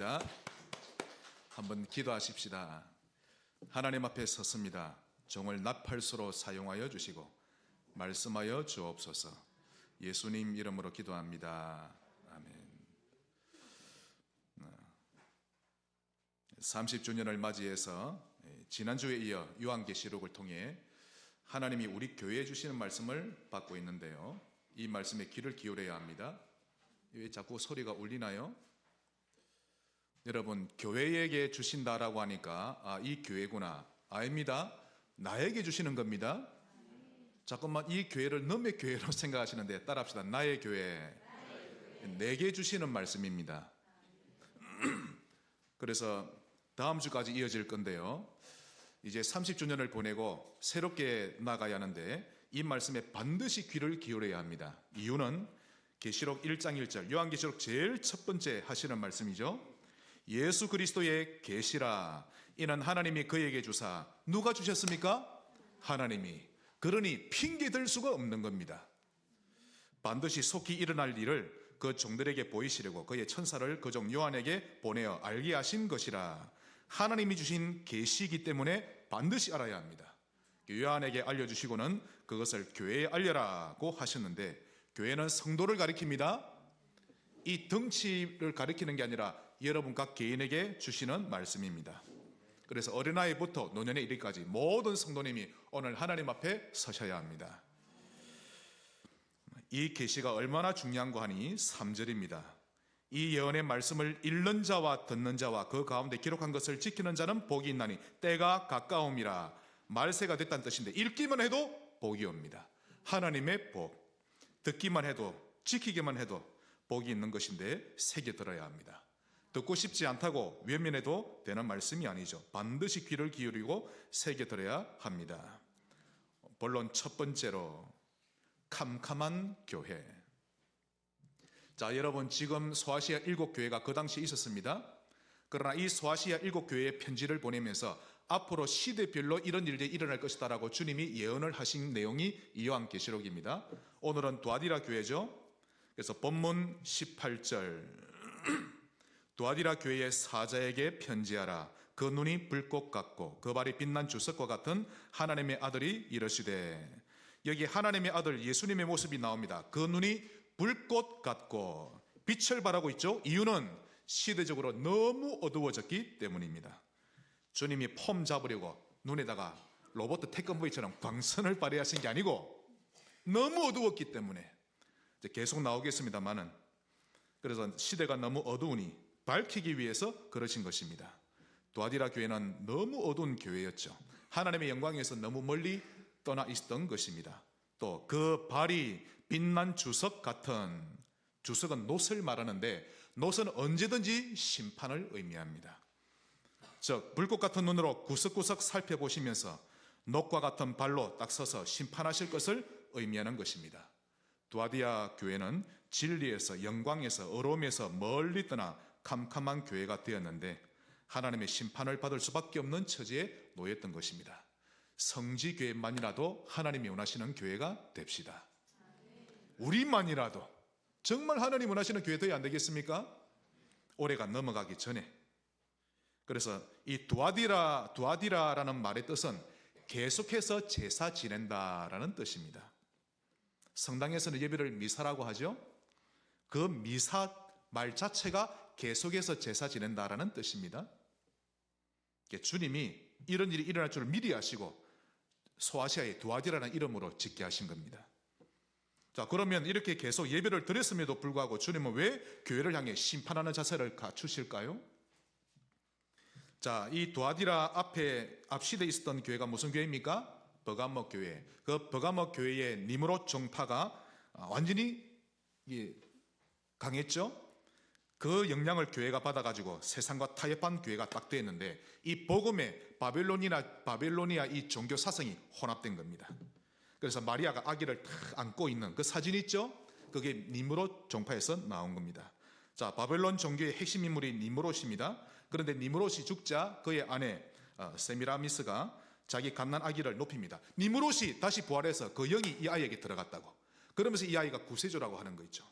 기도하겠습니다. 한번 기도하십시다. 하나님 앞에 섰습니다. 종을 나팔수로 사용하여 주시고 말씀하여 주옵소서. 예수님 이름으로 기도합니다. 아멘. 30주년을 맞이해서 지난주에 이어 요한계시록을 통해 하나님이 우리 교회에 주시는 말씀을 받고 있는데요, 이 말씀에 귀를 기울여야 합니다. 왜 자꾸 소리가 울리나요? 여러분, 교회에게 주신다라고 하니까 이 교회구나. 아닙니다. 나에게 주시는 겁니다. 자꾸만 이 교회를 남의 교회로 생각하시는데 따라합시다. 나의 교회. 내게 주시는 말씀입니다. 그래서 다음 주까지 이어질 건데요, 이제 30주년을 보내고 새롭게 나가야 하는데 이 말씀에 반드시 귀를 기울여야 합니다. 이유는 계시록 1장 1절, 요한계시록 제일 첫 번째 하시는 말씀이죠. 예수 그리스도의 계시라. 이는 하나님이 그에게 주사. 누가 주셨습니까? 하나님이. 그러니 핑계댈 수가 없는 겁니다. 반드시 속히 일어날 일을 그 종들에게 보이시려고 그의 천사를 그 종 요한에게 보내어 알게 하신 것이라. 하나님이 주신 계시이기 때문에 반드시 알아야 합니다. 요한에게 알려주시고는 그것을 교회에 알려라고 하셨는데, 교회는 성도를 가리킵니다. 이 덩치를 가리키는 게 아니라 여러분 각 개인에게 주시는 말씀입니다. 그래서 어린아이부터 노년에 이르기까지 모든 성도님이 오늘 하나님 앞에 서셔야 합니다. 이 계시가 얼마나 중요한가 하니 3절입니다. 이 예언의 말씀을 읽는 자와 듣는 자와 그 가운데 기록한 것을 지키는 자는 복이 있나니 때가 가까움이라. 말세가 됐다는 뜻인데 읽기만 해도 복이 옵니다. 하나님의 복. 듣기만 해도, 지키기만 해도 복이 있는 것인데 새겨 들어야 합니다. 듣고 싶지 않다고 외면해도 되는 말씀이 아니죠. 반드시 귀를 기울이고 새겨 들어야 합니다. 본론 첫 번째로, 캄캄한 교회. 자, 여러분, 지금 소아시아 7교회가 그 당시에 있었습니다. 그러나 이 소아시아 7교회의 편지를 보내면서 앞으로 시대별로 이런 일들이 일어날 것이다라고 주님이 예언을 하신 내용이 이 요한계시록입니다. 오늘은 두아디라 교회죠. 그래서 본문 18절, 두아디라 교회의 사자에게 편지하라. 그 눈이 불꽃 같고 그 발이 빛난 주석과 같은 하나님의 아들이 이르시되. 여기 하나님의 아들 예수님의 모습이 나옵니다. 그 눈이 불꽃 같고 빛을 발하고 있죠. 이유는 시대적으로 너무 어두워졌기 때문입니다. 주님이 폼 잡으려고 눈에다가 로봇 태권브이처럼 광선을 발휘하신 게 아니고 너무 어두웠기 때문에, 이제 계속 나오겠습니다만은, 그래서 시대가 너무 어두우니 밝히기 위해서 그러신 것입니다. 두아디라 교회는 너무 어두운 교회였죠. 하나님의 영광에서 너무 멀리 떠나 있었던 것입니다. 또 그 발이 빛난 주석 같은, 주석은 놋을 말하는데 놋은 언제든지 심판을 의미합니다. 즉 불꽃 같은 눈으로 구석구석 살펴보시면서 놋과 같은 발로 딱 서서 심판하실 것을 의미하는 것입니다. 두아디아 교회는 진리에서, 영광에서, 어려움에서 멀리 떠나 캄캄한 교회가 되었는데 하나님의 심판을 받을 수밖에 없는 처지에 놓였던 것입니다. 성지교회만이라도 하나님이 원하시는 교회가 됩시다. 우리만이라도 정말 하나님 원하시는 교회 되어야 안 되겠습니까? 올해가 넘어가기 전에. 그래서 이 두아디라라는 말의 뜻은 계속해서 제사 지낸다라는 뜻입니다. 성당에서는 예배를 미사라고 하죠. 그 미사 말 자체가 계속해서 제사 지낸다라는 뜻입니다. 주님이 이런 일이 일어날 줄 미리 아시고 소아시아의 두아디라는 이름으로 짓게 하신 겁니다. 자, 그러면 이렇게 계속 예배를 드렸음에도 불구하고 주님은 왜 교회를 향해 심판하는 자세를 갖추실까요? 자, 이 두아디라 앞 시대에 있었던 교회가 무슨 교회입니까? 버가모 교회. 그 버가모 교회의 니므롯 종파가 완전히 강했죠. 그 영향을 교회가 받아가지고 세상과 타협한 교회가 딱 되었는데, 이 복음에 바벨로니아 이 종교 사상이 혼합된 겁니다. 그래서 마리아가 아기를 탁 안고 있는 그 사진 있죠? 그게 니므롯 종파에서 나온 겁니다. 자, 바벨론 종교의 핵심 인물이 니므롯입니다. 그런데 니므롯이 죽자 그의 아내 세미라미스가 자기 갓난 아기를 높입니다. 니므롯이 다시 부활해서 그 영이 이 아이에게 들어갔다고. 그러면서 이 아이가 구세주라고 하는 거 있죠.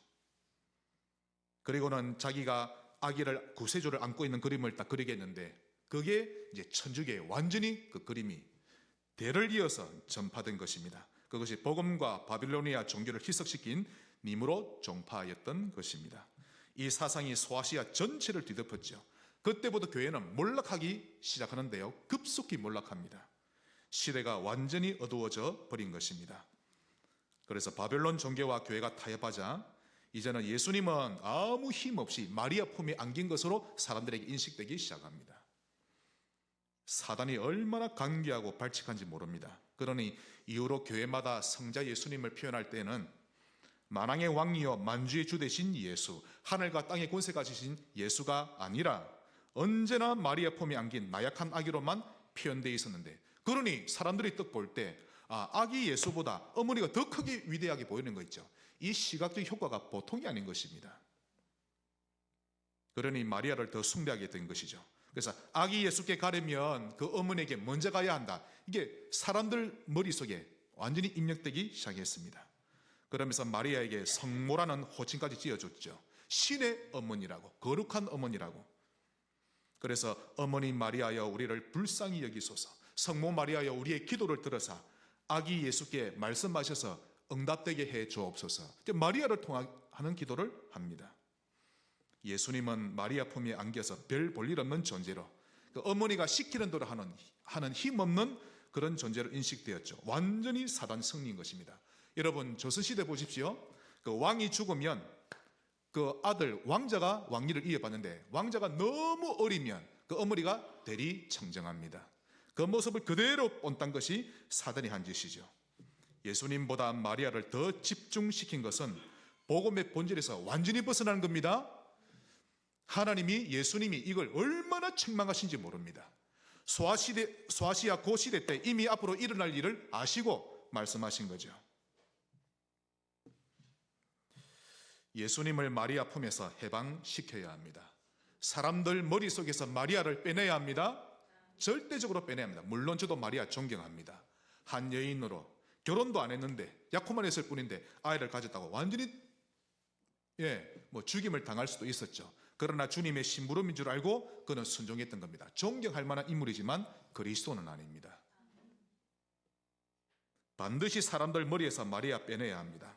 그리고는 자기가 아기를 구세주를 안고 있는 그림을 딱 그리겠는데 그게 이제 천주교에 완전히 그 그림이 대를 이어서 전파된 것입니다. 그것이 복음과 바빌로니아 종교를 희석시킨 니무롯 종파였던 것입니다. 이 사상이 소아시아 전체를 뒤덮었죠. 그때부터 교회는 몰락하기 시작하는데요, 급속히 몰락합니다. 시대가 완전히 어두워져 버린 것입니다. 그래서 바벨론 종교와 교회가 타협하자 이제는 예수님은 아무 힘 없이 마리아 품에 안긴 것으로 사람들에게 인식되기 시작합니다. 사단이 얼마나 간계하고 발칙한지 모릅니다. 그러니 이후로 교회마다 성자 예수님을 표현할 때는 만왕의 왕이여 만주의 주 되신 예수, 하늘과 땅의 권세 가지신 예수가 아니라 언제나 마리아 품에 안긴 나약한 아기로만 표현되어 있었는데, 그러니 사람들이 딱 볼 때 아기 예수보다 어머니가 더 크게 위대하게 보이는 거 있죠. 이 시각적 효과가 보통이 아닌 것입니다. 그러니 마리아를 더 숭배하게 된 것이죠. 그래서 아기 예수께 가려면 그 어머니에게 먼저 가야 한다, 이게 사람들 머릿속에 완전히 입력되기 시작했습니다. 그러면서 마리아에게 성모라는 호칭까지 지어줬죠. 신의 어머니라고, 거룩한 어머니라고. 그래서 어머니 마리아여 우리를 불쌍히 여기소서, 성모 마리아여 우리의 기도를 들어서 아기 예수께 말씀하셔서 응답되게 해 주옵소서. 마리아를 통하는 기도를 합니다. 예수님은 마리아 품에 안겨서 별 볼 일 없는 존재로, 그 어머니가 시키는 대로 하는 힘없는 그런 존재로 인식되었죠. 완전히 사단 승리인 것입니다. 여러분 조선시대 보십시오. 그 왕이 죽으면 그 아들 왕자가 왕위를 이어받는데 왕자가 너무 어리면 그 어머니가 대리 청정합니다. 그 모습을 그대로 본딴 것이 사단이 한 짓이죠. 예수님보다 마리아를 더 집중시킨 것은 복음의 본질에서 완전히 벗어나는 겁니다. 하나님이, 예수님이 이걸 얼마나 책망하신지 모릅니다. 소아시아 고시대 때 이미 앞으로 일어날 일을 아시고 말씀하신 거죠. 예수님을 마리아 품에서 해방시켜야 합니다. 사람들 머릿속에서 마리아를 빼내야 합니다. 절대적으로 빼내야 합니다. 물론 저도 마리아 존경합니다. 한 여인으로 결혼도 안 했는데 약혼만 했을 뿐인데 아이를 가졌다고 완전히 죽임을 당할 수도 있었죠. 그러나 주님의 심부름인 줄 알고 그는 순종했던 겁니다. 존경할 만한 인물이지만 그리스도는 아닙니다. 반드시 사람들 머리에서 마리아 빼내야 합니다.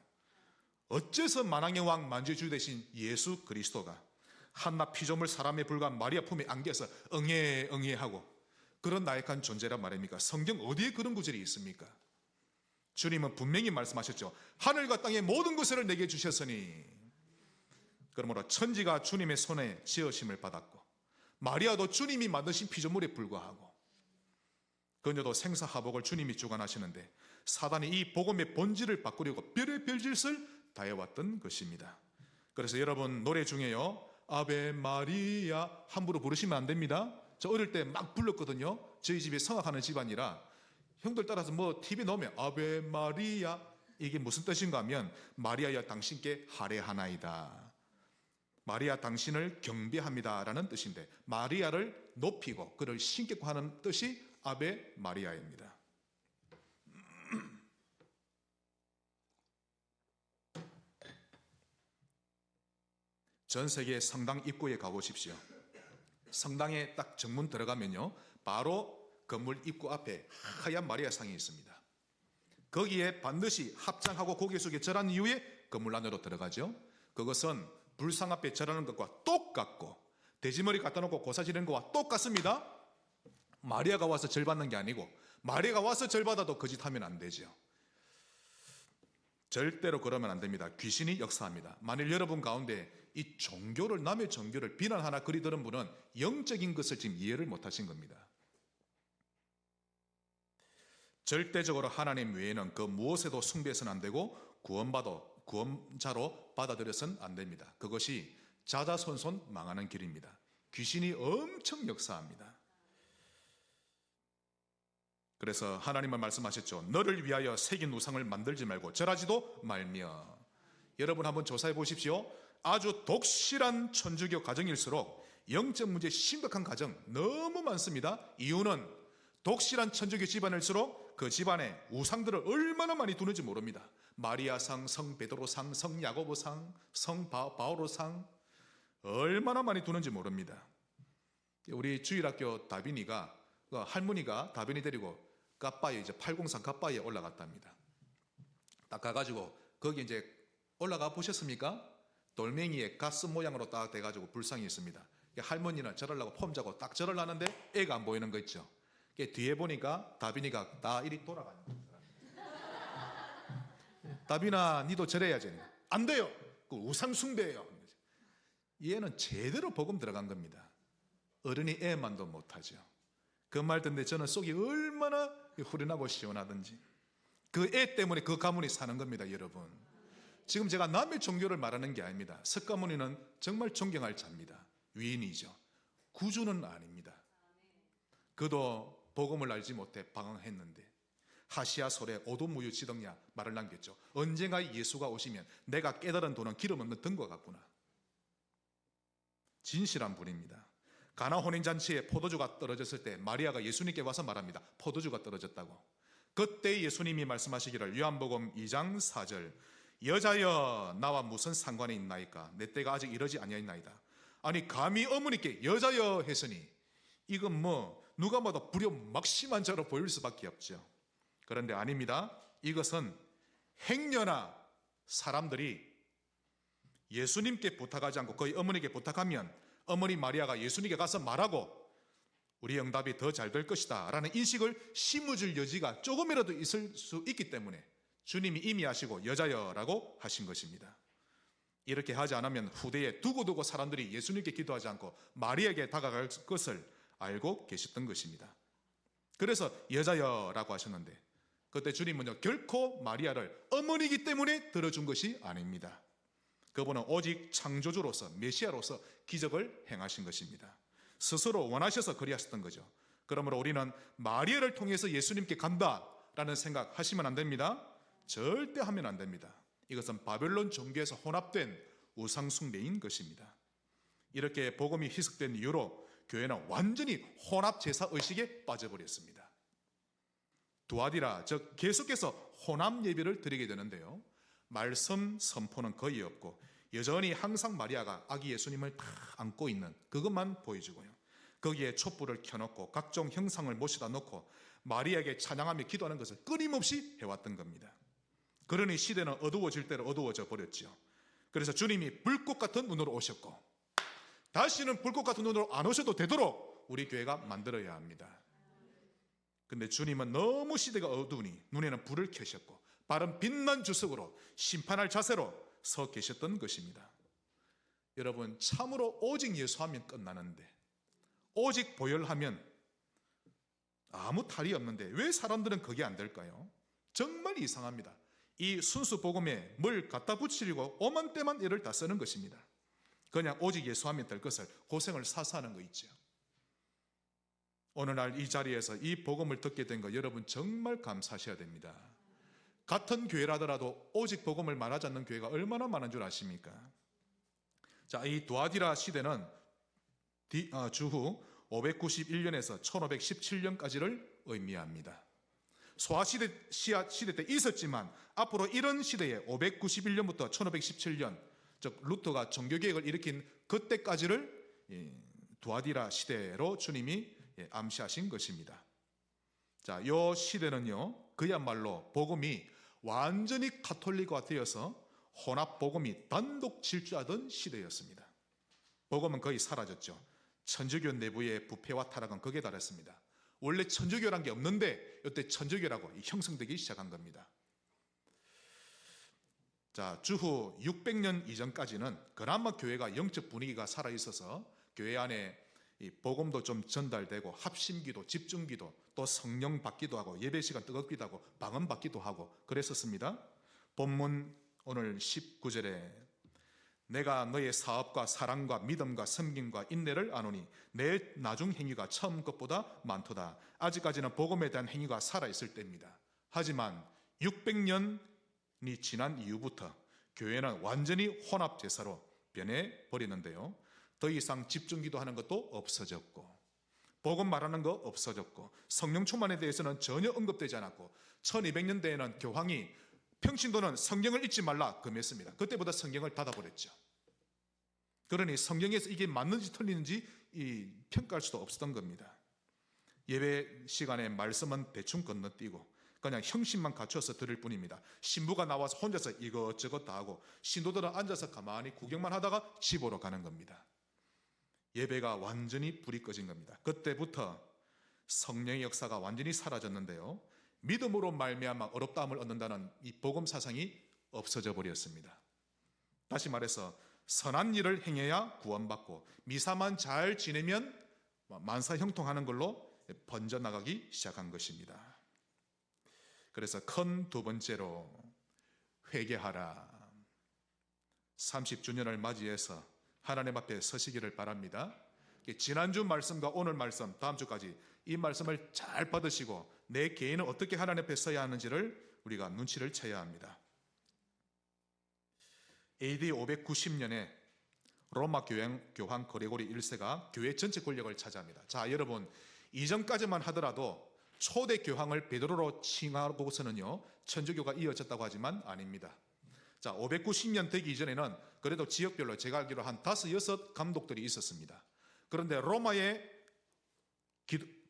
어째서 만왕의 왕 만주의 주 되신 예수 그리스도가 한낱 피조물 사람에 불과한 마리아 품에 안겨서 응애하고 그런 나약한 존재란 말입니까? 성경 어디에 그런 구절이 있습니까? 주님은 분명히 말씀하셨죠. 하늘과 땅의 모든 것을 내게 주셨으니, 그러므로 천지가 주님의 손에 지으심을 받았고 마리아도 주님이 만드신 피조물에 불과하고 그녀도 생사하복을 주님이 주관하시는데 사단이 이 복음의 본질을 바꾸려고 별의 별짓을 다해왔던 것입니다. 그래서 여러분 노래 중에요, 아베 마리아 함부로 부르시면 안 됩니다. 저 어릴 때 막 불렀거든요. 저희 집이 성악하는 집안이라 형들 따라서 TV에 넣으면 아베 마리아, 이게 무슨 뜻인가 하면 마리아여 당신께 할애하나이다, 마리아 당신을 경배합니다 라는 뜻인데, 마리아를 높이고 그를 신격화 하는 뜻이 아베 마리아입니다. 전 세계 성당 입구에 가보십시오. 성당에 딱 정문 들어가면요, 바로 건물 입구 앞에 하얀 마리아 상이 있습니다. 거기에 반드시 합장하고 고개 숙여 절한 이후에 건물 안으로 들어가죠. 그것은 불상 앞에 절하는 것과 똑같고 돼지머리 갖다 놓고 고사 지르는 것과 똑같습니다. 마리아가 와서 절 받는 게 아니고, 마리아가 와서 절 받아도 거짓하면 안 되죠. 절대로 그러면 안 됩니다. 귀신이 역사합니다. 만일 여러분 가운데 이 종교를, 남의 종교를 비난하나 그리 들은 분은 영적인 것을 지금 이해를 못하신 겁니다. 절대적으로 하나님 외에는 그 무엇에도 숭배해서는 안 되고 구원자로 받아들여서는 안 됩니다. 그것이 자자손손 망하는 길입니다. 귀신이 엄청 역사합니다. 그래서 하나님은 말씀하셨죠. 너를 위하여 새긴 우상을 만들지 말고 절하지도 말며. 여러분 한번 조사해 보십시오. 아주 독실한 천주교 가정일수록 영적 문제 심각한 가정 너무 많습니다. 이유는 독실한 천주교 집안일수록 그 집안에 우상들을 얼마나 많이 두는지 모릅니다. 마리아상, 성 베드로상, 성 야고보상, 성 바오로상, 얼마나 많이 두는지 모릅니다. 우리 주일학교 다빈이가 할머니가 다빈이 데리고 까빠이 이제 803 까빠이에 올라갔답니다. 딱 가가지고 거기 이제 올라가 보셨습니까? 돌멩이에 가스 모양으로 딱 돼가지고 불상이 있습니다. 할머니는 절하려고 폼 잡고 딱 절을 하는데 애가 안 보이는 거 있죠. 뒤에 보니까 다빈이가 다 이리 돌아가는 거예요. 다빈아, 니도 절해야지. 안 돼요. 그 우상 숭배예요. 얘는 제대로 복음 들어간 겁니다. 어른이 애만도 못하죠. 그 말 듣는데 저는 속이 얼마나 후련하고 시원하든지. 그 애 때문에 그 가문이 사는 겁니다, 여러분. 지금 제가 남의 종교를 말하는 게 아닙니다. 석가모니는 정말 존경할 자입니다. 위인이죠. 구주는 아닙니다. 그도 복음을 알지 못해 방황했는데 하시아 솔에 오도무유 지덕냐 말을 남겼죠. 언젠가 예수가 오시면 내가 깨달은 돈은 기름 없는 등과 같구나. 진실한 분입니다. 가나 혼인잔치에 포도주가 떨어졌을 때 마리아가 예수님께 와서 말합니다. 포도주가 떨어졌다고. 그때 예수님이 말씀하시기를 요한복음 2장 4절 여자여 나와 무슨 상관이 있나이까 내 때가 아직 이르지 아니하였나이다. 아니 감히 어머니께 여자여 했으니 이건 뭐 누가 봐도 불효막심한 자로 보일 수밖에 없죠. 그런데 아닙니다. 이것은 행여나 사람들이 예수님께 부탁하지 않고 거의 어머니께 부탁하면 어머니 마리아가 예수님께 가서 말하고 우리 응답이 더 잘 될 것이다 라는 인식을 심어줄 여지가 조금이라도 있을 수 있기 때문에 주님이 이미 하시고 여자여라고 하신 것입니다. 이렇게 하지 않으면 후대에 두고두고 사람들이 예수님께 기도하지 않고 마리아에게 다가갈 것을 알고 계셨던 것입니다. 그래서 여자여라고 하셨는데 그때 주님은요 결코 마리아를 어머니이기 때문에 들어준 것이 아닙니다. 그분은 오직 창조주로서 메시아로서 기적을 행하신 것입니다. 스스로 원하셔서 그리하셨던 거죠. 그러므로 우리는 마리아를 통해서 예수님께 간다라는 생각 하시면 안 됩니다. 절대 하면 안 됩니다. 이것은 바벨론 종교에서 혼합된 우상 숭배인 것입니다. 이렇게 복음이 희석된 이후로 교회는 완전히 혼합 제사 의식에 빠져버렸습니다. 두아디라 즉 계속해서 혼합 예배를 드리게 되는데요. 말씀 선포는 거의 없고 여전히 항상 마리아가 아기 예수님을 다 안고 있는 그것만 보여주고요. 거기에 촛불을 켜놓고 각종 형상을 모셔다 놓고 마리아에게 찬양하며 기도하는 것을 끊임없이 해왔던 겁니다. 그러니 시대는 어두워질 대로 어두워져 버렸죠. 그래서 주님이 불꽃 같은 눈으로 오셨고 다시는 불꽃 같은 눈으로 안 오셔도 되도록 우리 교회가 만들어야 합니다. 근데 주님은 너무 시대가 어두우니 눈에는 불을 켜셨고 바른 빛난 주석으로 심판할 자세로 서 계셨던 것입니다. 여러분 참으로 오직 예수하면 끝나는데 오직 보혈하면 아무 탈이 없는데 왜 사람들은 그게 안 될까요? 정말 이상합니다. 이 순수 복음에 뭘 갖다 붙이려고 오만 때만 애를 다 쓰는 것입니다. 그냥 오직 예수하면 될 것을 고생을 사서 하는 거 있죠. 오늘날 이 자리에서 이 복음을 듣게 된 거 여러분 정말 감사하셔야 됩니다. 같은 교회라더라도 오직 복음을 말하지 않는 교회가 얼마나 많은 줄 아십니까? 자, 이 두아디라 시대는 주후 591년에서 1517년까지를 의미합니다. 소아시대 때 있었지만 앞으로 이런 시대에 591년부터 1517년 즉 루터가 종교개혁을 일으킨 그때까지를 두아디라 시대로 주님이 암시하신 것입니다. 자, 이 시대는요 그야말로 복음이 완전히 가톨릭화 되어서 혼합 복음이 단독 질주하던 시대였습니다. 복음은 거의 사라졌죠. 천주교 내부의 부패와 타락은 극에 달했습니다. 원래 천주교란 게 없는데 이때 천주교라고 형성되기 시작한 겁니다. 자, 주후 600년 이전까지는 그나마 교회가 영적 분위기가 살아있어서 교회 안에 이 복음도 좀 전달되고 합심기도, 집중기도, 또 성령 받기도 하고 예배시간 뜨겁기도 하고 방언 받기도 하고 그랬었습니다. 본문 오늘 19절에 내가 너의 사업과 사랑과 믿음과 섬김과 인내를 아노니 내 나중 행위가 처음 것보다 많도다. 아직까지는 복음에 대한 행위가 살아있을 때입니다. 하지만 600년이 지난 이후부터 교회는 완전히 혼합제사로 변해버리는데요. 더 이상 집중기도 하는 것도 없어졌고 복음 말하는 거 없어졌고 성령 충만에 대해서는 전혀 언급되지 않았고 1200년대에는 교황이 평신도는 성경을 읽지 말라 금했습니다. 그때부터 성경을 닫아버렸죠. 그러니 성경에서 이게 맞는지 틀리는지 평가할 수도 없었던 겁니다. 예배 시간에 말씀은 대충 건너뛰고 그냥 형식만 갖춰서 들을 뿐입니다. 신부가 나와서 혼자서 이것저것 다 하고 신도들은 앉아서 가만히 구경만 하다가 집으로 가는 겁니다. 예배가 완전히 불이 꺼진 겁니다. 그때부터 성령의 역사가 완전히 사라졌는데요, 믿음으로 말미암아 어렵다함을 얻는다는 이 복음 사상이 없어져 버렸습니다. 다시 말해서 선한 일을 행해야 구원받고 미사만 잘 지내면 만사형통하는 걸로 번져나가기 시작한 것입니다. 그래서 큰 두 번째로 회개하라. 30주년을 맞이해서 하나님 앞에 서시기를 바랍니다. 지난주 말씀과 오늘 말씀, 다음 주까지 이 말씀을 잘 받으시고 내 개인은 어떻게 하나님 앞에 서야 하는지를 우리가 눈치를 채야 합니다. AD 590년에 로마 교황 그레고리 1세가 교회 전체 권력을 차지합니다. 자, 여러분, 이전까지만 하더라도 초대 교황을 베드로로 칭하고서는요 천주교가 이어졌다고 하지만 아닙니다. 자, 590년 되기 이전에는 그래도 지역별로 제가 알기로 한 5, 6 감독들이 있었습니다. 그런데 로마의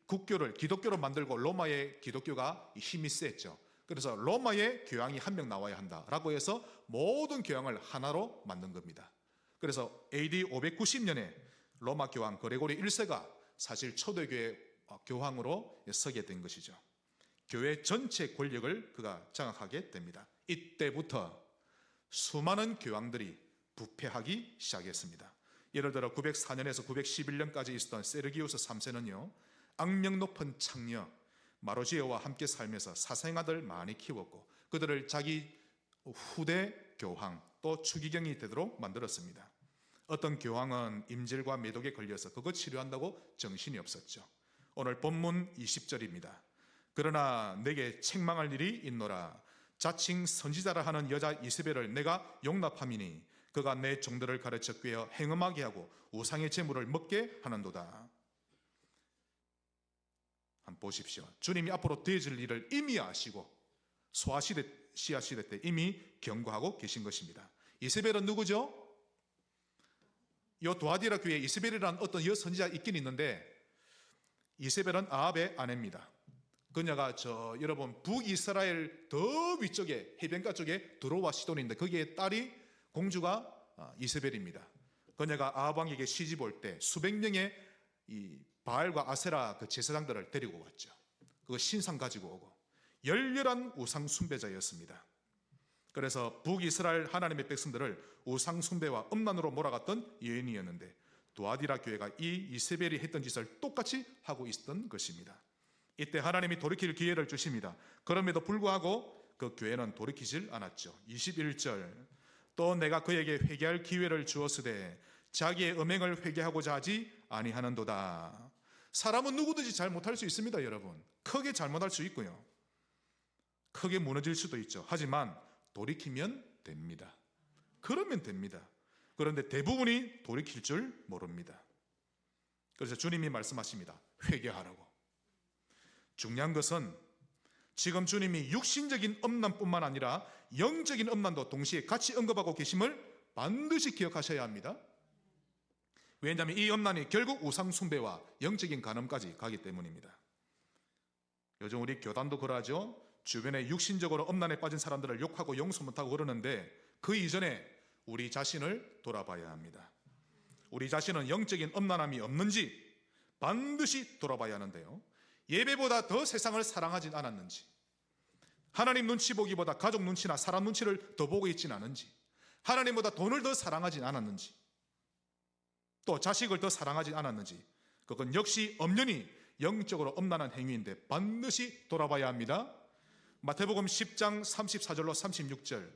국교를 기독교로 만들고 로마의 기독교가 힘이 셌죠. 그래서 로마의 교황이 한 명 나와야 한다라고 해서 모든 교황을 하나로 만든 겁니다. 그래서 AD 590년에 로마 교황 그레고리 1세가 사실 초대교회 교황으로 서게 된 것이죠. 교회 전체 권력을 그가 장악하게 됩니다. 이때부터 수많은 교황들이 부패하기 시작했습니다. 예를 들어 904년에서 911년까지 있었던 세르기우스 3세는요 악명 높은 창녀 마로지에와 함께 살면서 사생아들 많이 키웠고 그들을 자기 후대 교황 또 추기경이 되도록 만들었습니다. 어떤 교황은 임질과 매독에 걸려서 그거 치료한다고 정신이 없었죠. 오늘 본문 20절입니다. 그러나 내게 책망할 일이 있노라. 자칭 선지자라 하는 여자 이세벨을 내가 용납함이니 그가 내 종들을 가르쳐 꿰어 행음하게 하고 우상의 제물을 먹게 하는도다. 한번 보십시오. 주님이 앞으로 되어질 일을 이미 아시고 시아 시대 때 이미 경고하고 계신 것입니다. 이세벨은 누구죠? 이 두아디라 교회에 이세벨이라는 어떤 여선지자 있긴 있는데 이세벨은 아합의 아내입니다. 그녀가 여러분 북이스라엘 더 위쪽에 해변가 쪽에 드로와 시돈인데 거기에 딸이 공주가 이세벨입니다. 그녀가 아합 왕에게 시집 올 때 수백 명의 이 바알과 아세라 그 제사장들을 데리고 왔죠. 그 신상 가지고 오고 열렬한 우상 숭배자였습니다. 그래서 북이스라엘 하나님의 백성들을 우상 숭배와 음란으로 몰아갔던 여인이었는데 두아디라 교회가 이 이세벨이 했던 짓을 똑같이 하고 있었던 것입니다. 이때 하나님이 돌이킬 기회를 주십니다. 그럼에도 불구하고 그 교회는 돌이키질 않았죠. 21절 또 내가 그에게 회개할 기회를 주었으되 자기의 음행을 회개하고자 하지 아니하는도다. 사람은 누구든지 잘못할 수 있습니다. 여러분, 크게 잘못할 수 있고요 크게 무너질 수도 있죠. 하지만 돌이키면 됩니다. 그러면 됩니다. 그런데 대부분이 돌이킬 줄 모릅니다. 그래서 주님이 말씀하십니다. 회개하라고. 중요한 것은 지금 주님이 육신적인 음란뿐만 아니라 영적인 음란도 동시에 같이 언급하고 계심을 반드시 기억하셔야 합니다. 왜냐하면 이 음란이 결국 우상 숭배와 영적인 간음까지 가기 때문입니다. 요즘 우리 교단도 그러하죠. 주변에 육신적으로 음란에 빠진 사람들을 욕하고 용서 못하고 그러는데 그 이전에 우리 자신을 돌아봐야 합니다. 우리 자신은 영적인 음란함이 없는지 반드시 돌아봐야 하는데요, 예배보다 더 세상을 사랑하진 않았는지, 하나님 눈치 보기보다 가족 눈치나 사람 눈치를 더 보고 있진 않은지, 하나님보다 돈을 더 사랑하진 않았는지, 또 자식을 더 사랑하진 않았는지, 그건 역시 엄연히 영적으로 음란한 행위인데 반드시 돌아봐야 합니다. 마태복음 10장 34절로 36절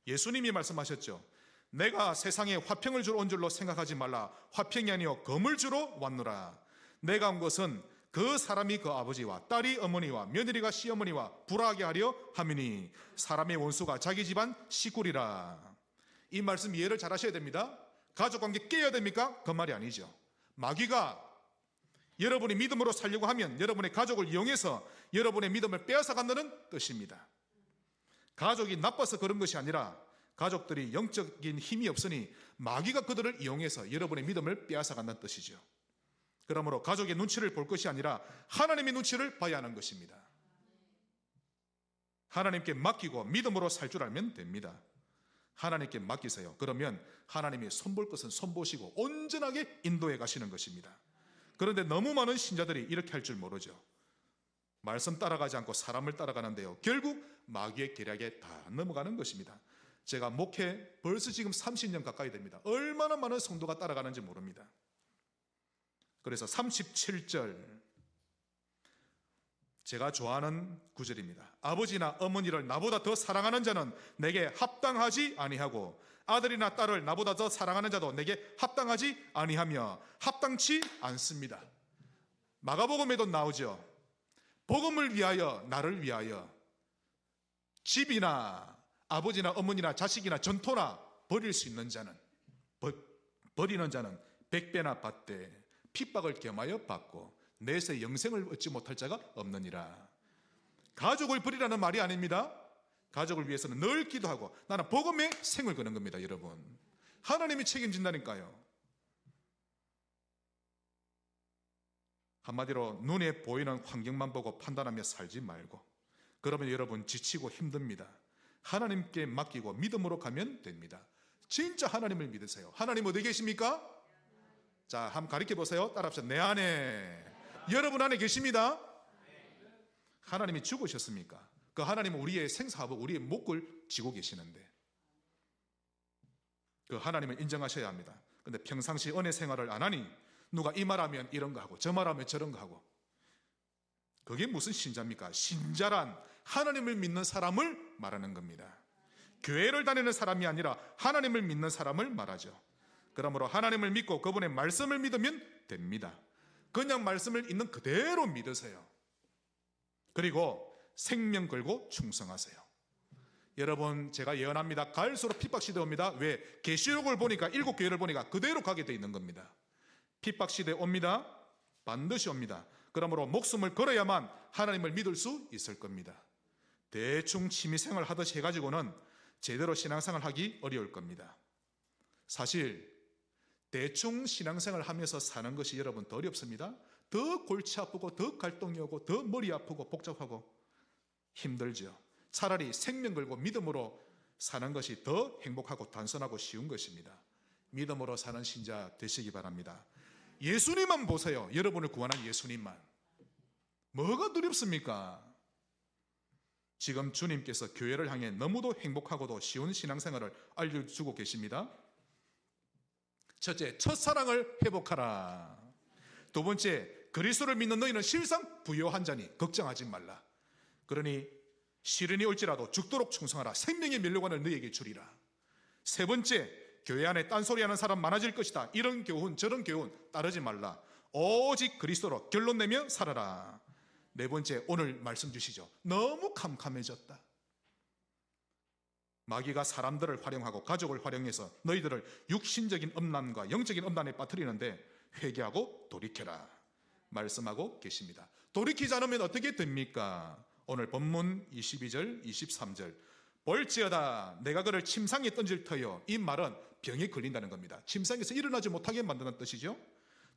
예수님이 말씀하셨죠. 내가 세상에 화평을 주러 온 줄로 생각하지 말라. 화평이 아니요 검을 주러 왔노라. 내가 온 것은 그 사람이 그 아버지와 딸이 어머니와 며느리가 시어머니와 불화하게 하려 함이니 사람의 원수가 자기 집안 식구리라. 이 말씀 이해를 잘 하셔야 됩니다. 가족관계 깨야 됩니까? 그 말이 아니죠. 마귀가 여러분이 믿음으로 살려고 하면 여러분의 가족을 이용해서 여러분의 믿음을 빼앗아 간다는 뜻입니다. 가족이 나빠서 그런 것이 아니라 가족들이 영적인 힘이 없으니 마귀가 그들을 이용해서 여러분의 믿음을 빼앗아간다는 뜻이죠. 그러므로 가족의 눈치를 볼 것이 아니라 하나님의 눈치를 봐야 하는 것입니다. 하나님께 맡기고 믿음으로 살 줄 알면 됩니다. 하나님께 맡기세요. 그러면 하나님이 손볼 것은 손보시고 온전하게 인도해 가시는 것입니다. 그런데 너무 많은 신자들이 이렇게 할 줄 모르죠. 말씀 따라가지 않고 사람을 따라가는데요, 결국 마귀의 계략에 다 넘어가는 것입니다. 제가 목회 벌써 지금 30년 가까이 됩니다. 얼마나 많은 성도가 따라가는지 모릅니다. 그래서 37절, 제가 좋아하는 구절입니다. 아버지나 어머니를 나보다 더 사랑하는 자는 내게 합당하지 아니하고 아들이나 딸을 나보다 더 사랑하는 자도 내게 합당하지 아니하며 합당치 않습니다. 마가복음에도 나오죠. 복음을 위하여, 나를 위하여 집이나 아버지나 어머니나 자식이나 전토나 버릴 수 있는 자는, 버리는 자는 100배나 받되 핍박을 겸하여 받고 내세 영생을 얻지 못할 자가 없느니라. 가족을 버리라는 말이 아닙니다. 가족을 위해서는 늘 기도하고 나는 복음의 생을 거는 겁니다. 여러분, 하나님이 책임진다니까요. 한마디로 눈에 보이는 환경만 보고 판단하며 살지 말고, 그러면 여러분 지치고 힘듭니다. 하나님께 맡기고 믿음으로 가면 됩니다. 진짜 하나님을 믿으세요. 하나님 어디 계십니까? 자, 한번 가르쳐 보세요. 따라합시다. 내 안에, 여러분 안에 계십니다. 하나님이 죽으셨습니까? 그 하나님은 우리의 생사하고 우리의 목을 쥐고 계시는데 그 하나님을 인정하셔야 합니다. 그런데 평상시 은혜 생활을 안 하니 누가 이 말하면 이런 거 하고 저 말하면 저런 거 하고, 그게 무슨 신자입니까? 신자란 하나님을 믿는 사람을 말하는 겁니다. 교회를 다니는 사람이 아니라 하나님을 믿는 사람을 말하죠. 그러므로 하나님을 믿고 그분의 말씀을 믿으면 됩니다. 그냥 말씀을 있는 그대로 믿으세요. 그리고 생명 걸고 충성하세요. 여러분, 제가 예언합니다. 갈수록 핍박 시대 옵니다. 왜? 계시록을 보니까 7교회를 보니까 그대로 가게 돼 있는 겁니다. 핍박 시대 옵니다. 반드시 옵니다. 그러므로 목숨을 걸어야만 하나님을 믿을 수 있을 겁니다. 대충 취미생활 하듯이 해가지고는 제대로 신앙생활 하기 어려울 겁니다. 사실 대충 신앙생활 하면서 사는 것이 여러분 더 어렵습니다. 더 골치 아프고 더 갈등이 오고 더 머리 아프고 복잡하고 힘들죠. 차라리 생명 걸고 믿음으로 사는 것이 더 행복하고 단순하고 쉬운 것입니다. 믿음으로 사는 신자 되시기 바랍니다. 예수님만 보세요. 여러분을 구원한 예수님만. 뭐가 두렵습니까? 지금 주님께서 교회를 향해 너무도 행복하고도 쉬운 신앙생활을 알려주고 계십니다. 첫째, 첫사랑을 회복하라. 두 번째, 그리스도를 믿는 너희는 실상 부요한 자니 걱정하지 말라. 그러니 시련이 올지라도 죽도록 충성하라. 생명의 면류관을 너희에게 주리라. 세 번째, 교회 안에 딴소리하는 사람 많아질 것이다. 이런 교훈 저런 교훈 따르지 말라. 오직 그리스도로 결론 내며 살아라. 네 번째, 오늘 말씀 주시죠. 너무 캄캄해졌다. 마귀가 사람들을 활용하고 가족을 활용해서 너희들을 육신적인 엄난과 영적인 엄난에 빠뜨리는데 회개하고 돌이켜라 말씀하고 계십니다. 돌이키지 않으면 어떻게 됩니까? 오늘 본문 22절 23절, 볼지어다 내가 그를 침상에 던질 터여. 이 말은 병에 걸린다는 겁니다. 침상에서 일어나지 못하게 만드는 뜻이죠.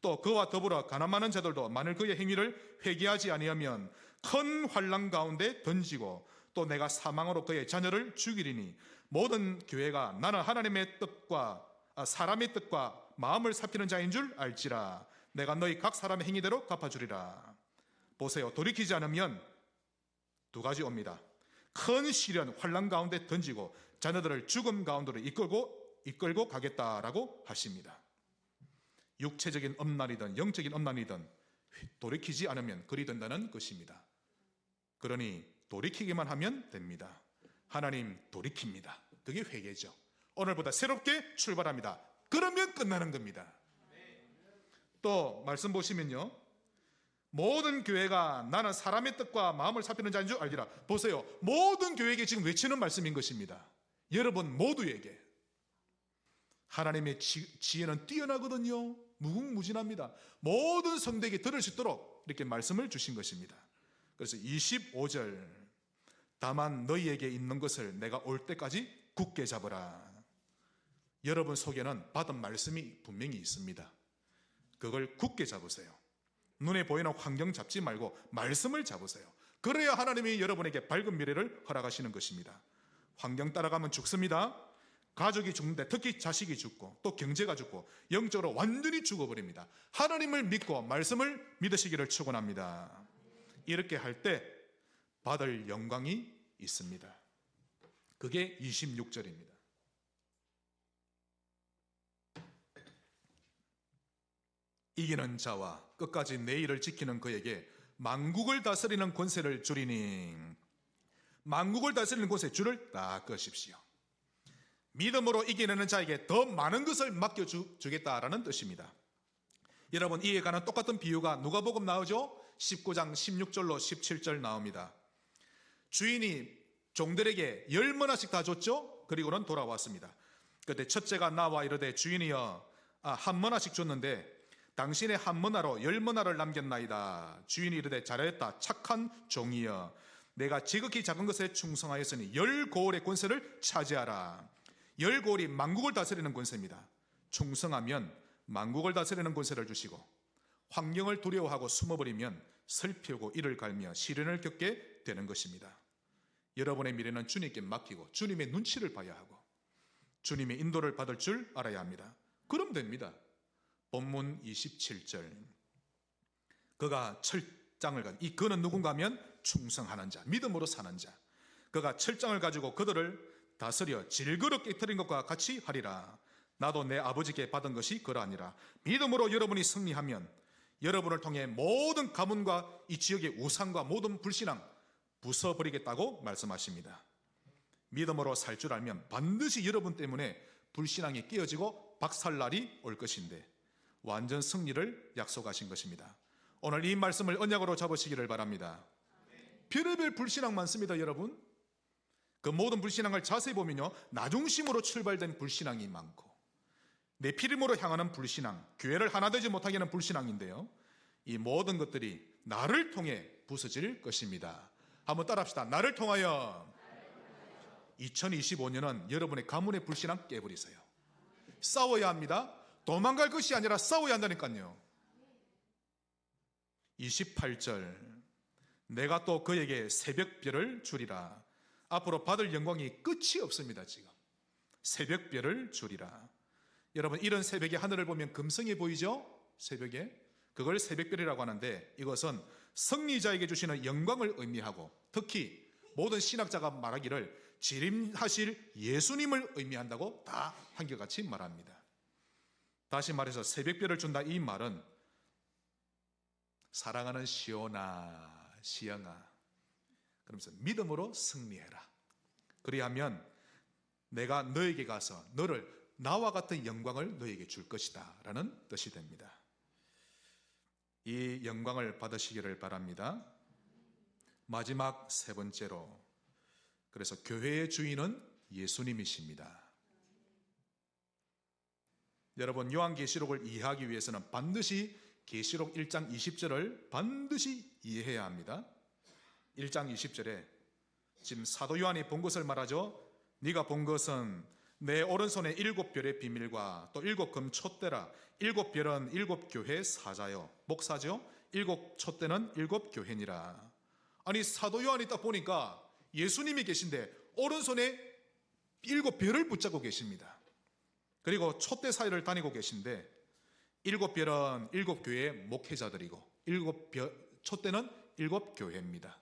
또 그와 더불어 가난 많은 자들도 만일 그의 행위를 회개하지 아니하면 큰 환난 가운데 던지고 또 내가 사망으로 그의 자녀를 죽이리니 모든 교회가 나는 하나님의 뜻과 사람의 뜻과 마음을 살피는 자인 줄 알지라. 내가 너희 각 사람의 행위대로 갚아주리라. 보세요. 돌이키지 않으면 두 가지 옵니다. 큰 시련, 환난 가운데 던지고 자녀들을 죽음 가운데로 이끌고 가겠다라고 하십니다. 육체적인 엄난이든 영적인 엄난이든 돌이키지 않으면 그리 된다는 것입니다. 그러니 돌이키기만 하면 됩니다. 하나님 돌이킵니다. 그게 회개죠. 오늘보다 새롭게 출발합니다. 그러면 끝나는 겁니다. 또 말씀 보시면요, 모든 교회가 나는 사람의 뜻과 마음을 살피는 자인 줄 알리라. 보세요. 모든 교회에게 지금 외치는 말씀인 것입니다. 여러분 모두에게. 하나님의 지혜는 뛰어나거든요. 무궁무진합니다. 모든 성도에게 들을 수 있도록 이렇게 말씀을 주신 것입니다. 그래서 25절, 다만 너희에게 있는 것을 내가 올 때까지 굳게 잡으라. 여러분 속에는 받은 말씀이 분명히 있습니다. 그걸 굳게 잡으세요. 눈에 보이는 환경 잡지 말고 말씀을 잡으세요. 그래야 하나님이 여러분에게 밝은 미래를 허락하시는 것입니다. 환경 따라가면 죽습니다. 가족이 죽는데 특히 자식이 죽고 또 경제가 죽고 영적으로 완전히 죽어버립니다. 하나님을 믿고 말씀을 믿으시기를 축원합니다. 이렇게 할 때 받을 영광이 있습니다. 그게 26절입니다. 이기는 자와 끝까지 내 일을 지키는 그에게 만국을 다스리는 권세를 주리니, 만국을 다스리는 권세 줄을 닦으십시오. 믿음으로 이겨내는 자에게 더 많은 것을 맡겨주겠다라는 뜻입니다. 여러분, 이에 관한 똑같은 비유가 누가복음 나오죠? 19장 16절로 17절 나옵니다. 주인이 종들에게 10머나씩 다 줬죠? 그리고는 돌아왔습니다. 그때 첫째가 나와 이르되 주인이여, 한 머나씩 줬는데 당신의 한 머나로 10머나를 남겼나이다. 주인이 이르되 잘하였다 착한 종이여, 내가 지극히 작은 것에 충성하였으니 10고을의 권세를 차지하라. 10고을이 만국을 다스리는 권세입니다. 충성하면 만국을 다스리는 권세를 주시고, 환경을 두려워하고 숨어버리면 슬피우고 이를 갈며 시련을 겪게 되는 것입니다. 여러분의 미래는 주님께 맡기고 주님의 눈치를 봐야 하고 주님의 인도를 받을 줄 알아야 합니다. 그럼 됩니다. 본문 27절, 그가 철장을 가지고, 이 그는 누군가 하면 충성하는 자, 믿음으로 사는 자, 그가 철장을 가지고 그들을 다스려 질그릇 깨뜨린 것과 같이 하리라. 나도 내 아버지께 받은 것이 그러하니라. 믿음으로 여러분이 승리하면 여러분을 통해 모든 가문과 이 지역의 우상과 모든 불신앙 부숴버리겠다고 말씀하십니다. 믿음으로 살 줄 알면 반드시 여러분 때문에 불신앙이 깨어지고 박살날이 올 것인데 완전 승리를 약속하신 것입니다. 오늘 이 말씀을 언약으로 잡으시기를 바랍니다. 별의별 불신앙 많습니다. 여러분, 그 모든 불신앙을 자세히 보면요, 나중심으로 출발된 불신앙이 많고 내 피림으로 향하는 불신앙, 교회를 하나 되지 못하게 하는 불신앙인데요, 이 모든 것들이 나를 통해 부서질 것입니다. 한번 따라합시다. 나를 통하여. 2025년은 여러분의 가문의 불신앙 깨버리세요. 싸워야 합니다. 도망갈 것이 아니라 싸워야 한다니까요. 28절, 내가 또 그에게 새벽별을 주리라. 앞으로 받을 영광이 끝이 없습니다. 지금 새벽별을 주리라. 여러분, 이런 새벽에 하늘을 보면 금성이 보이죠? 새벽에 그걸 새벽별이라고 하는데, 이것은 승리자에게 주시는 영광을 의미하고 특히 모든 신학자가 말하기를 재림하실 예수님을 의미한다고 다 한결같이 말합니다. 다시 말해서 새벽별을 준다, 이 말은 사랑하는 시온아, 시영아, 그러면서 믿음으로 승리해라. 그리하면 내가 너에게 가서 너를 나와 같은 영광을 너에게 줄 것이다 라는 뜻이 됩니다. 이 영광을 받으시기를 바랍니다. 마지막 세 번째로, 그래서 교회의 주인은 예수님이십니다. 여러분, 요한계시록을 이해하기 위해서는 반드시 계시록 1장 20절을 반드시 이해해야 합니다. 1장 20절에 지금 사도 요한이 본 것을 말하죠. 네가 본 것은 내 오른손에 7별의 비밀과 또 7금 촛대라. 7별은 7교회 사자요, 목사죠. 7촛대는 7교회니라. 아니, 사도 요한이 딱 보니까 예수님이 계신데 오른손에 7별을 붙잡고 계십니다. 그리고 촛대 사이를 다니고 계신데 7별은 7교회의 목회자들이고 촛대는 7교회입니다.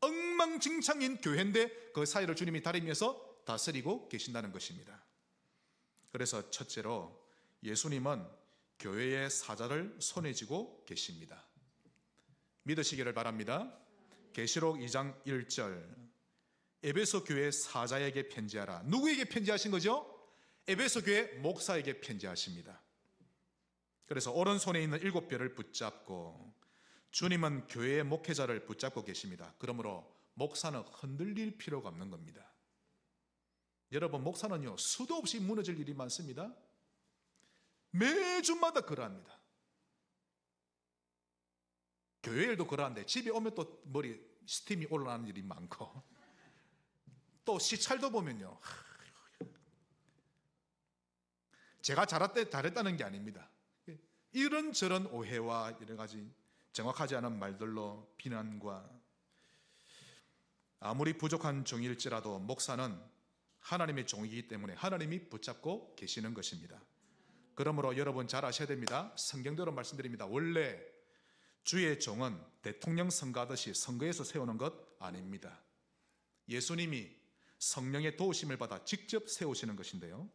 엉망진창인 교회인데 그 사이를 주님이 다니면서 다스리고 계신다는 것입니다. 그래서 첫째로 예수님은 교회의 사자를 손에 쥐고 계십니다. 믿으시기를 바랍니다. 계시록 2장 1절, 에베소 교회 사자에게 편지하라. 누구에게 편지하신 거죠? 에베소 교회 목사에게 편지하십니다. 그래서 오른손에 있는 7별을 붙잡고 주님은 교회의 목회자를 붙잡고 계십니다. 그러므로 목사는 흔들릴 필요가 없는 겁니다. 여러분, 목사는요, 수도 없이 무너질 일이 많습니다. 매주마다 그러합니다. 교회 일도 그러한데 집에 오면 또 머리 스팀이 올라가는 일이 많고, 또 시찰도 보면요, 제가 잘했다는 게 아닙니다. 이런저런 오해와 여러 가지 정확하지 않은 말들로 비난과, 아무리 부족한 종일지라도 목사는 하나님의 종이기 때문에 하나님이 붙잡고 계시는 것입니다. 그러므로 여러분 잘 아셔야 됩니다. 성경대로 말씀드립니다. 원래 주의 종은 대통령 선거하듯이 선거에서 세우는 것 아닙니다. 예수님이 성령의 도우심을 받아 직접 세우시는 것인데요.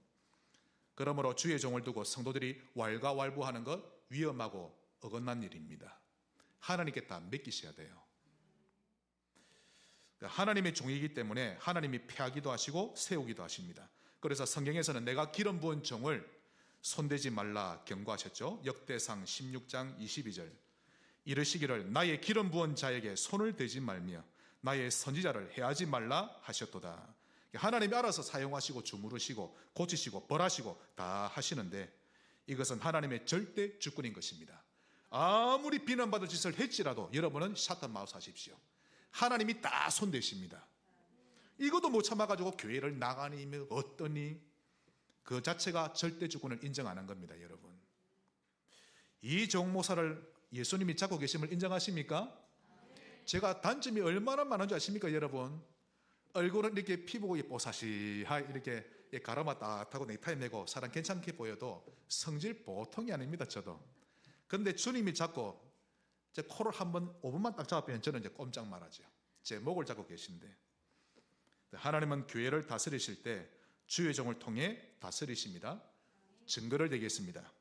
그러므로 주의 종을 두고 성도들이 왈가왈부하는 것 위험하고 어긋난 일입니다. 하나님께 다 맡기셔야 돼요. 하나님의 종이기 때문에 하나님이 폐하기도 하시고 세우기도 하십니다. 그래서 성경에서는 내가 기름 부은 종을 손대지 말라 경고하셨죠. 역대상 16장 22절. 이르시기를 나의 기름 부은 자에게 손을 대지 말며 나의 선지자를 해하지 말라 하셨도다. 하나님이 알아서 사용하시고 주무르시고 고치시고 벌하시고 다 하시는데, 이것은 하나님의 절대 주권인 것입니다. 아무리 비난받을 짓을 했지라도 여러분은 샷터 마우스 하십시오. 하나님이 다 손대십니다. 이것도 못 참아가지고 교회를 나가니 어떠니, 그 자체가 절대 주권을 인정하는 겁니다. 여러분, 이 종모사를 예수님이 잡고 계심을 인정하십니까? 제가 단점이 얼마나 많은 줄 아십니까? 여러분, 얼굴은 이렇게 피부가 뽀사시하 이렇게 가르마 따뜻하고 넥타이 매고 사람 괜찮게 보여도 성질 보통이 아닙니다. 저도. 그런데 주님이 잡고 제 코를 한번 5분만 딱 잡으면 저는 이제 꼼짝 말하죠. 제 목을 잡고 계신데, 하나님은 교회를 다스리실 때 주의 종을 통해 다스리십니다. 증거를 대겠습니다.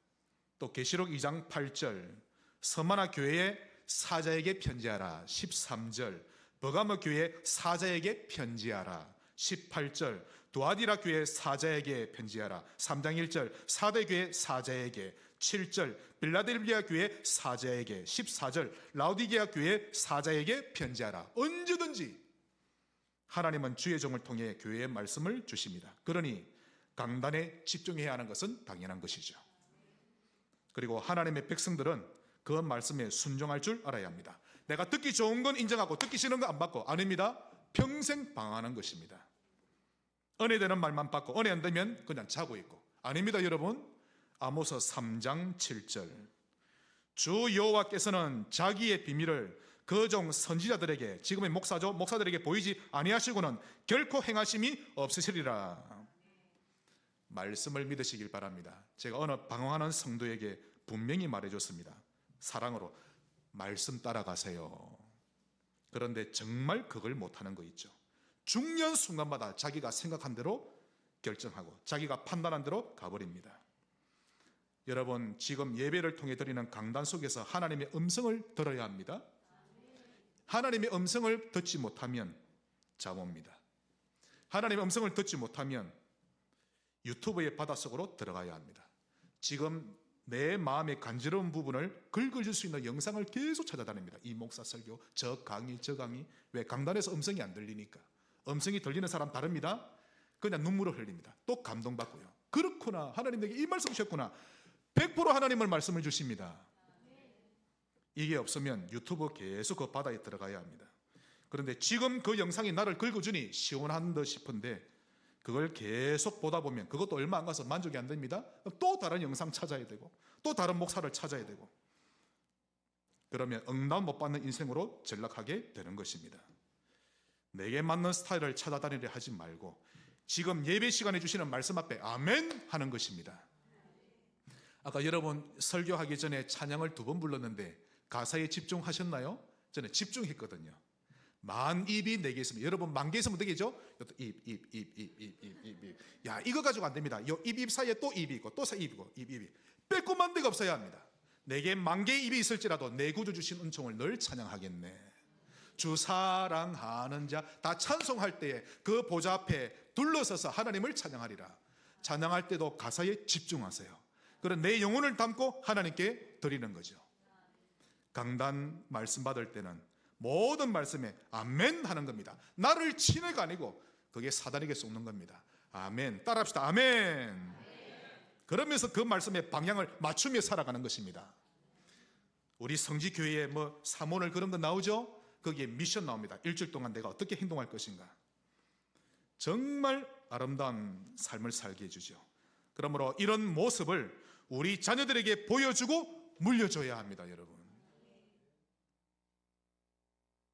또 계시록 2장 8절, 서마나 교회의 사자에게 편지하라 13절, 버가모 교회 사자에게 편지하라 18절, 두아디라 교회 사자에게 편지하라 3장 1절, 사대 교회 사자에게 7절, 빌라델비아 교회 사자에게 14절, 라우디게아 교회 사자에게 편지하라. 언제든지 하나님은 주의 종을 통해 교회의 말씀을 주십니다. 그러니 강단에 집중해야 하는 것은 당연한 것이죠. 그리고 하나님의 백성들은 그 말씀에 순종할 줄 알아야 합니다. 내가 듣기 좋은 건 인정하고 듣기 싫은 건 안 받고, 아닙니다. 평생 방황하는 것입니다. 은혜 되는 말만 받고 은혜 안 되면 그냥 자고 있고, 아닙니다. 여러분, 아모스 3장 7절, 주 여호와께서는 자기의 비밀을 그 종 선지자들에게, 지금의 목사죠, 목사들에게 보이지 아니하시고는 결코 행하심이 없으시리라. 말씀을 믿으시길 바랍니다. 제가 어느 방황하는 성도에게 분명히 말해줬습니다. 사랑으로 말씀 따라가세요. 그런데 정말 그걸 못하는 거 있죠. 중요한 순간마다 자기가 생각한 대로 결정하고 자기가 판단한 대로 가버립니다. 여러분, 지금 예배를 통해 드리는 강단 속에서 하나님의 음성을 들어야 합니다. 하나님의 음성을 듣지 못하면 잠 옵니다. 하나님의 음성을 듣지 못하면 유튜브의 바닷속으로 들어가야 합니다. 지금 내 마음의 간지러운 부분을 긁어줄 수 있는 영상을 계속 찾아다닙니다. 이 목사 설교, 저 강의, 저 강의. 왜? 강단에서 음성이 안 들리니까. 음성이 들리는 사람 다릅니다. 그냥 눈물을 흘립니다. 또 감동받고요. 그렇구나, 하나님 내게 이 말씀 주셨구나. 100% 하나님을 말씀을 주십니다. 이게 없으면 유튜브 계속 그 바다에 들어가야 합니다. 그런데 지금 그 영상이 나를 긁어주니 시원한 듯 싶은데 그걸 계속 보다 보면 그것도 얼마 안 가서 만족이 안 됩니다. 또 다른 영상 찾아야 되고 또 다른 목사를 찾아야 되고, 그러면 응답 못 받는 인생으로 전락하게 되는 것입니다. 내게 맞는 스타일을 찾아다니려 하지 말고 지금 예배 시간에 주시는 말씀 앞에 아멘 하는 것입니다. 아까 여러분 설교하기 전에 찬양을 2번 불렀는데 가사에 집중하셨나요? 저는 집중했거든요. 만 입이 4개 있으면, 여러분 10,000개 있으면 되겠죠? 입. 야, 이거 가지고 안 됩니다. 요 입 사이에 또 입이 있고 또 입이고 입이 빼꼼한 데가 없어야 합니다. 내게 10,000개의 입이 있을지라도 내 구주 주신 은총을 늘 찬양하겠네. 주 사랑하는 자 다 찬송할 때에 그 보좌 앞에 둘러서서 하나님을 찬양하리라. 찬양할 때도 가사에 집중하세요. 그런 내 영혼을 담고 하나님께 드리는 거죠. 강단 말씀 받을 때는 모든 말씀에 아멘 하는 겁니다. 나를 치내가 아니고 그게 사단에게 쏟는 겁니다. 아멘. 따라합시다. 아멘. 그러면서 그 말씀의 방향을 맞추며 살아가는 것입니다. 우리 성지교회에 뭐 사모늘 그런 거 나오죠? 거기에 미션 나옵니다. 일주일 동안 내가 어떻게 행동할 것인가. 정말 아름다운 삶을 살게 해주죠. 그러므로 이런 모습을 우리 자녀들에게 보여주고 물려줘야 합니다, 여러분.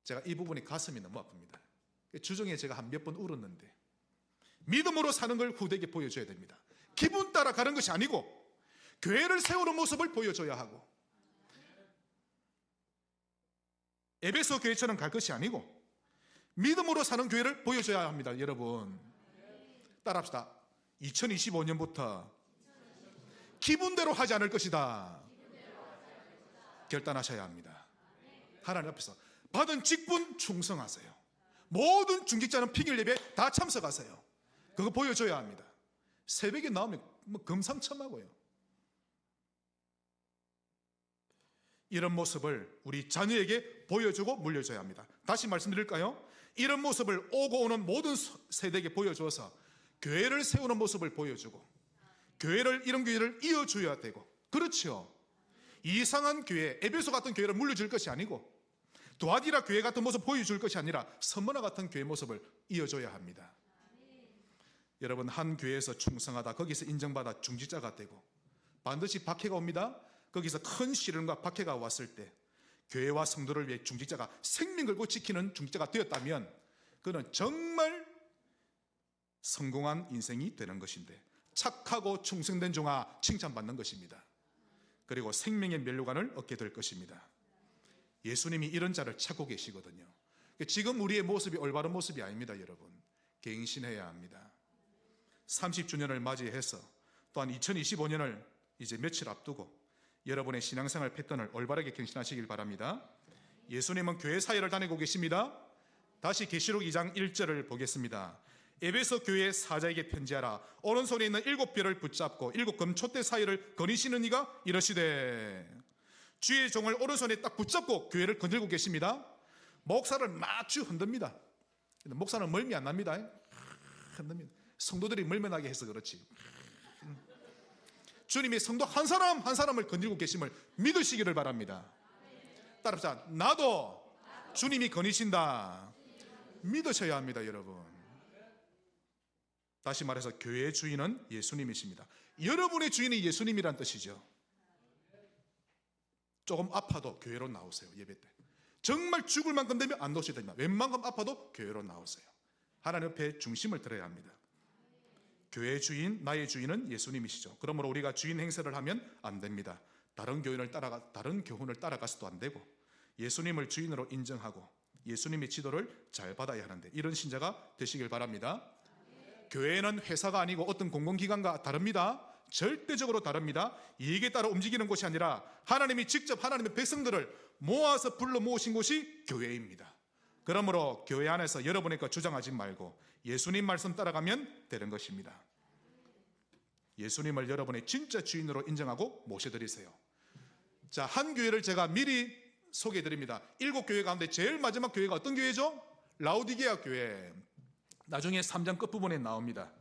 제가 이 부분이 가슴이 너무 아픕니다. 주중에 제가 한 몇 번 울었는데, 믿음으로 사는 걸 후대에게 보여줘야 됩니다. 기분 따라 가는 것이 아니고 교회를 세우는 모습을 보여줘야 하고, 에베소 교회처럼 갈 것이 아니고 믿음으로 사는 교회를 보여줘야 합니다. 여러분 따라합시다. 2025년부터 기분대로 하지 않을 것이다. 결단하셔야 합니다. 하나님 앞에서 받은 직분 충성하세요. 모든 중직자는 피길 예배 다 참석하세요. 그거 보여줘야 합니다. 새벽에 나오면 뭐 금상첨화고요. 이런 모습을 우리 자녀에게 보여주고 물려줘야 합니다. 다시 말씀드릴까요? 이런 모습을 오고 오는 모든 세대에게 보여줘서 교회를 세우는 모습을 보여주고, 이런 교회를 이어줘야 되고, 그렇죠. 이상한 교회, 에베소 같은 교회를 물려줄 것이 아니고, 도아디라 교회 같은 모습 보여줄 것이 아니라 선문화 같은 교회 모습을 이어줘야 합니다. 여러분, 한 교회에서 충성하다, 거기서 인정받아 중직자가 되고, 반드시 박해가 옵니다. 거기서 큰 시련과 박해가 왔을 때 교회와 성도를 위해 중직자가 생명 걸고 지키는 중직자가 되었다면 그는 정말 성공한 인생이 되는 것인데, 착하고 충성된 종아 칭찬받는 것입니다. 그리고 생명의 면류관을 얻게 될 것입니다. 예수님이 이런 자를 찾고 계시거든요. 지금 우리의 모습이 올바른 모습이 아닙니다. 여러분, 갱신해야 합니다. 30주년을 맞이해서 또한 2025년을 이제 며칠 앞두고 여러분의 신앙생활 패턴을 올바르게 갱신하시길 바랍니다. 예수님은 교회 사역을 다니고 계십니다. 다시 계시록 2장 1절을 보겠습니다. 에베소 교회 사자에게 편지하라. 오른손에 있는 7별을 붙잡고 7 금촛대 사이를 거니시는 이가 이러시되, 주의 종을 오른손에 딱 붙잡고 교회를 건들고 계십니다. 목사를 마주 흔듭니다. 목사는 멀미 안 납니다. 흔듭니다. 성도들이 멀미나게 해서 그렇지. 주님이 성도 한 사람 한 사람을 건들고 계심을 믿으시기를 바랍니다. 따라합시다. 나도 주님이 거니신다. 믿으셔야 합니다, 여러분. 다시 말해서 교회의 주인은 예수님이십니다. 여러분의 주인이 예수님이란 뜻이죠. 조금 아파도 교회로 나오세요. 예배 때 정말 죽을 만큼 되면 안 나오셔야 됩니다. 웬만큼 아파도 교회로 나오세요. 하나님 옆에 중심을 들어야 합니다. 교회의 주인, 나의 주인은 예수님이시죠. 그러므로 우리가 주인 행세를 하면 안 됩니다. 다른 교훈을 따라가서도 안 되고, 예수님을 주인으로 인정하고 예수님의 지도를 잘 받아야 하는데, 이런 신자가 되시길 바랍니다. 교회는 회사가 아니고 어떤 공공기관과 다릅니다. 절대적으로 다릅니다. 이익에 따라 움직이는 곳이 아니라 하나님이 직접 하나님의 백성들을 모아서 불러 모으신 곳이 교회입니다. 그러므로 교회 안에서 여러분의 것 주장하지 말고 예수님 말씀 따라가면 되는 것입니다. 예수님을 여러분의 진짜 주인으로 인정하고 모셔드리세요. 자, 한 교회를 제가 미리 소개해드립니다. 7교회 가운데 제일 마지막 교회가 어떤 교회죠? 라오디게아 교회. 나중에 3장 끝부분에 나옵니다.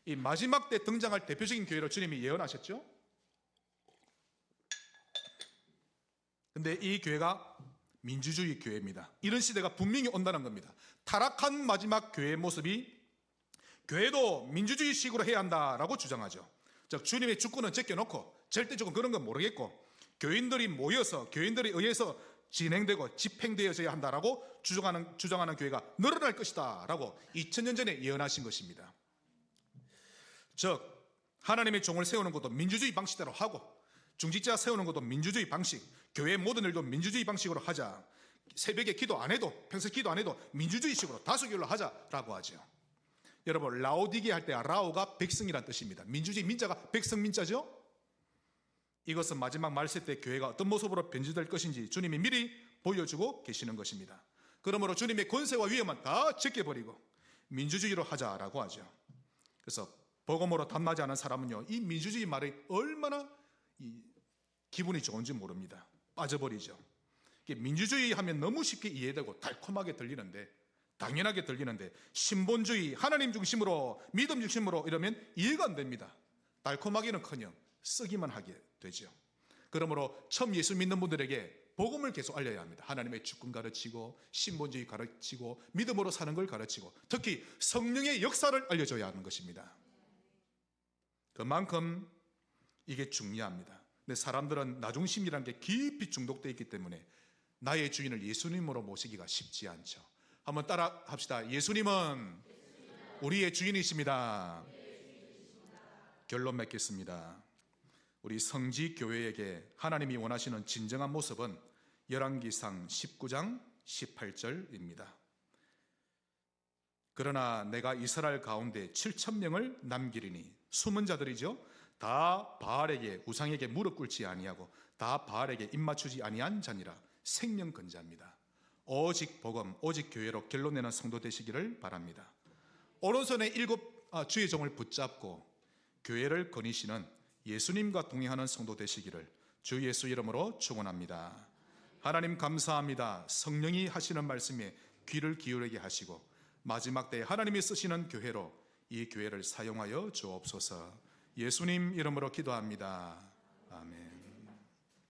이 마지막 때 등장할 대표적인 교회로 주님이 예언하셨죠. 근데 이 교회가 민주주의 교회입니다. 이런 시대가 분명히 온다는 겁니다. 타락한 마지막 교회의 모습이 교회도 민주주의식으로 해야 한다라고 주장하죠. 즉, 주님의 주권은 제껴놓고 절대적으로 그런 건 모르겠고, 교인들이 모여서 교인들에 의해서 진행되고 집행되어져야 한다라고 주장하는 교회가 늘어날 것이다 라고 2000년 전에 예언하신 것입니다. 즉, 하나님의 종을 세우는 것도 민주주의 방식대로 하고, 중직자 세우는 것도 민주주의 방식, 교회의 모든 일도 민주주의 방식으로 하자. 새벽에 기도 안 해도, 평소 기도 안 해도 민주주의식으로 다수결로 하자라고 하죠. 여러분, 라오디게 할 때 라오가 백성이란 뜻입니다. 민주주의 민자가 백성 민자죠. 이것은 마지막 말세 때 교회가 어떤 모습으로 변질될 것인지 주님이 미리 보여주고 계시는 것입니다. 그러므로 주님의 권세와 위엄은 다 제껴버리고 민주주의로 하자라고 하죠. 그래서 복음으로 탐나지 않은 사람은요, 이 민주주의 말이 얼마나 기분이 좋은지 모릅니다. 빠져버리죠. 민주주의 하면 너무 쉽게 이해되고 달콤하게 들리는데, 당연하게 들리는데, 신본주의, 하나님 중심으로, 믿음 중심으로 이러면 이해가 안 됩니다. 달콤하기는커녕 쓰기만 하게 되죠. 그러므로 처음 예수 믿는 분들에게 복음을 계속 알려야 합니다. 하나님의 주권 가르치고, 신본주의 가르치고, 믿음으로 사는 걸 가르치고, 특히 성령의 역사를 알려줘야 하는 것입니다. 그만큼 이게 중요합니다. 근데 사람들은 나중심이라는 게 깊이 중독되어 있기 때문에 나의 주인을 예수님으로 모시기가 쉽지 않죠. 한번 따라 합시다. 예수님은 우리의 주인이십니다. 결론 맺겠습니다. 우리 성지교회에게 하나님이 원하시는 진정한 모습은 열왕기상 19장 18절입니다. 그러나 내가 이스라엘 가운데 7,000명을 남기리니, 숨은 자들이죠. 다 바알에게, 우상에게 무릎 꿇지 아니하고 다 바알에게 입맞추지 아니한 자니라. 생명 근자입니다. 오직 복음, 오직 교회로 결론 내는 성도 되시기를 바랍니다. 오른손에 7 주의 종을 붙잡고 교회를 거니시는 예수님과 동행하는 성도 되시기를 주 예수 이름으로 축원합니다. 하나님 감사합니다. 성령이 하시는 말씀에 귀를 기울이게 하시고 마지막 때에 하나님이 쓰시는 교회로 이 교회를 사용하여 주옵소서. 예수님 이름으로 기도합니다. 아멘.